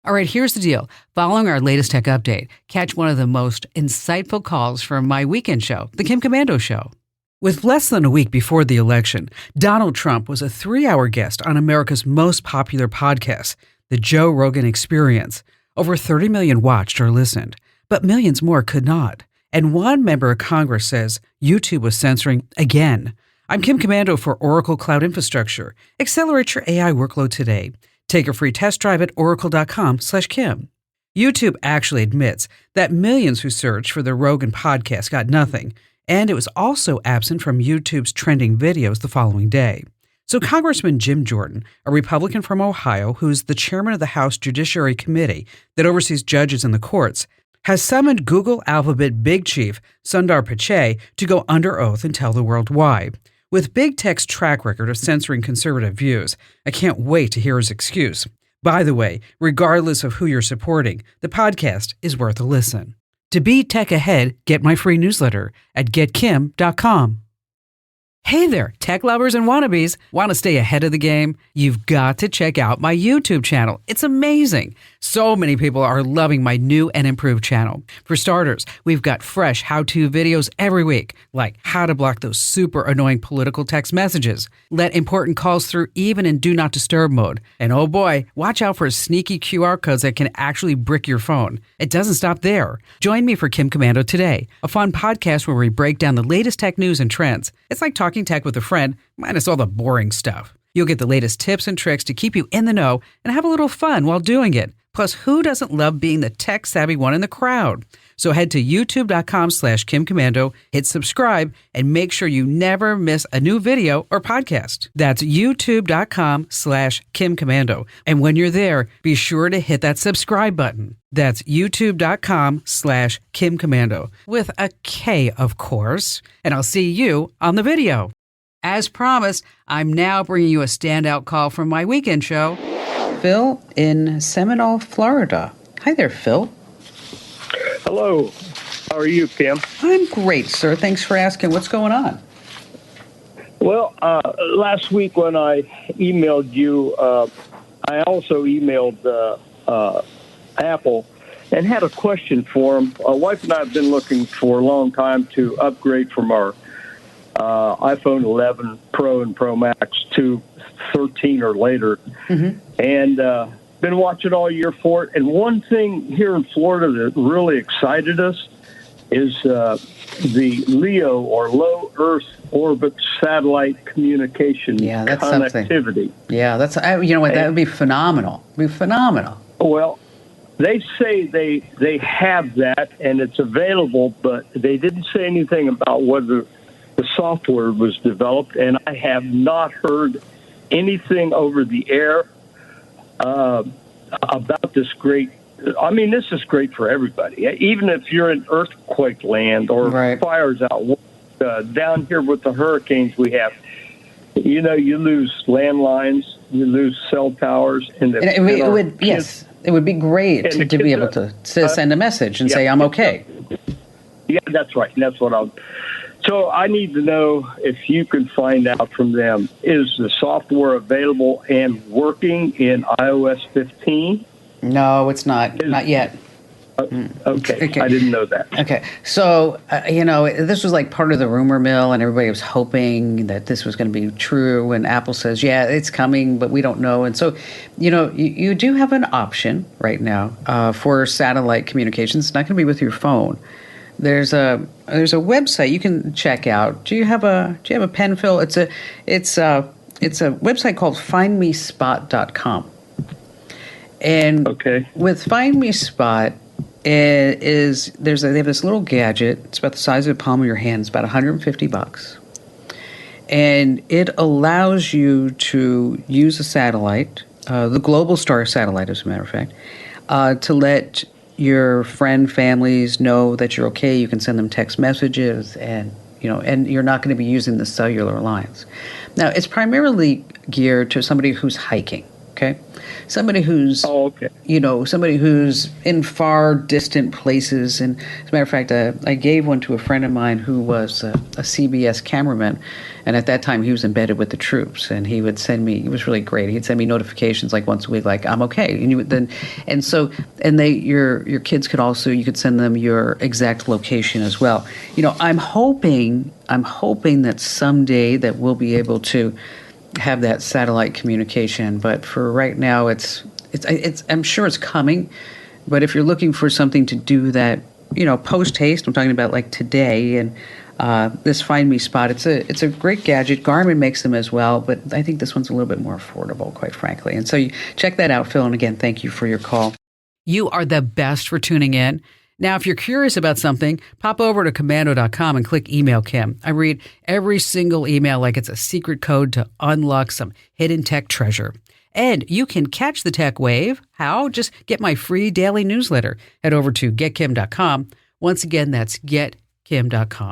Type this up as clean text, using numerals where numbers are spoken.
All right, here's the deal. Following our latest tech update, catch one of the most insightful calls from my weekend show, The Kim Komando Show. With less than a week before the election, Donald Trump was a 3-hour guest on America's most popular podcast, The Joe Rogan Experience. Over 30 million watched or listened, but millions more could not. And one member of Congress says YouTube was censoring again. I'm Kim Komando for Oracle Cloud Infrastructure. Accelerate your AI workload today. Take a free test drive at oracle.com/Kim. YouTube actually admits that millions who searched for the Rogan podcast got nothing, and it was also absent from YouTube's trending videos the following day. So Congressman Jim Jordan, a Republican from Ohio who's the chairman of the House Judiciary Committee that oversees judges in the courts, has summoned Google Alphabet big chief Sundar Pichai to go under oath and tell the world why. With big tech's track record of censoring conservative views, I can't wait to hear his excuse. By the way, regardless of who you're supporting, the podcast is worth a listen. To be tech ahead, get my free newsletter at getkim.com. Hey there, tech lovers and wannabes. Want to stay ahead of the game? You've got to check out my YouTube channel. It's amazing. So many people are loving my new and improved channel. For starters, we've got fresh how-to videos every week, like how to block those super annoying political text messages, let important calls through even in Do Not Disturb mode, and oh boy, watch out for sneaky QR codes that can actually brick your phone. It doesn't stop there. Join me for Kim Komando Today, a fun podcast where we break down the latest tech news and trends. It's like talking tech with a friend, minus all the boring stuff. You'll get the latest tips and tricks to keep you in the know and have a little fun while doing it. Plus, who doesn't love being the tech-savvy one in the crowd? So head to youtube.com/Kim Komando, hit subscribe, and make sure you never miss a new video or podcast. That's youtube.com/Kim Komando. And when you're there, be sure to hit that subscribe button. That's youtube.com/Kim Komando, with a K, of course. And I'll see you on the video. As promised, I'm now bringing you a standout call from my weekend show. Phil in Seminole, Florida. Hi there, Phil. Hello. How are you, Kim? I'm great, sir. Thanks for asking. What's going on? Well, last week when I emailed you, I also emailed Apple and had a question for them. My wife and I have been looking for a long time to upgrade from our iPhone 11 Pro and Pro Max to 13 or later. Mm-hmm. And been watching all year for it. And one thing here in Florida that really excited us is the LEO, or low Earth orbit satellite communication connectivity. Something. Yeah, that's, you know what, that would be phenomenal. It would be phenomenal. Well, they say they have that and it's available, but they didn't say anything about whether the software was developed, and I have not heard anything over the air about this great. I mean, this is great for everybody. Even if you're in earthquake land or fires out down here with the hurricanes we have, you know, you lose landlines, you lose cell towers, and it would be great to be able to send a message and say, I'm okay. Yeah, that's right. That's what I'm. So I need to know if you can find out from them, is the software available and working in iOS 15? No, it's not. Not yet. Okay. I didn't know that. Okay. So, you know, this was like part of the rumor mill, and everybody was hoping that this was going to be true. And Apple says, yeah, it's coming, but we don't know. And so, you know, you do have an option right now for satellite communications. It's not going to be with your phone. There's a website you can check out. Do you have a pen, Phil? It's a website called findmespot.com. And with Find Me Spot they have this little gadget. It's about the size of the palm of your hand. It's about $150. And it allows you to use a satellite, the Global Star satellite, as a matter of fact, to let your families know that you're okay. You can send them text messages, and you're not going to be using the cellular lines. Now, it's primarily geared to somebody who's hiking. Okay. Somebody who's, somebody who's in far distant places. And as a matter of fact, I gave one to a friend of mine who was a CBS cameraman. And at that time, he was embedded with the troops. And he would send me, it was really great. He'd send me notifications like once a week, like, I'm okay. And you would then, your kids could also, you could send them your exact location as well. I'm hoping that someday that we'll be able to have that satellite communication, but for right now, it's I'm sure it's coming. But if you're looking for something to do that, post haste, I'm talking about like today, and this Find Me spot, it's a great gadget. Garmin makes them as well, but I think this one's a little bit more affordable, quite frankly. And so you check that out, Phil. And again, thank you for your call. You are the best for tuning in. Now, if you're curious about something, pop over to commando.com and click Email Kim. I read every single email like it's a secret code to unlock some hidden tech treasure. And you can catch the tech wave. How? Just get my free daily newsletter. Head over to getkim.com. Once again, that's getkim.com.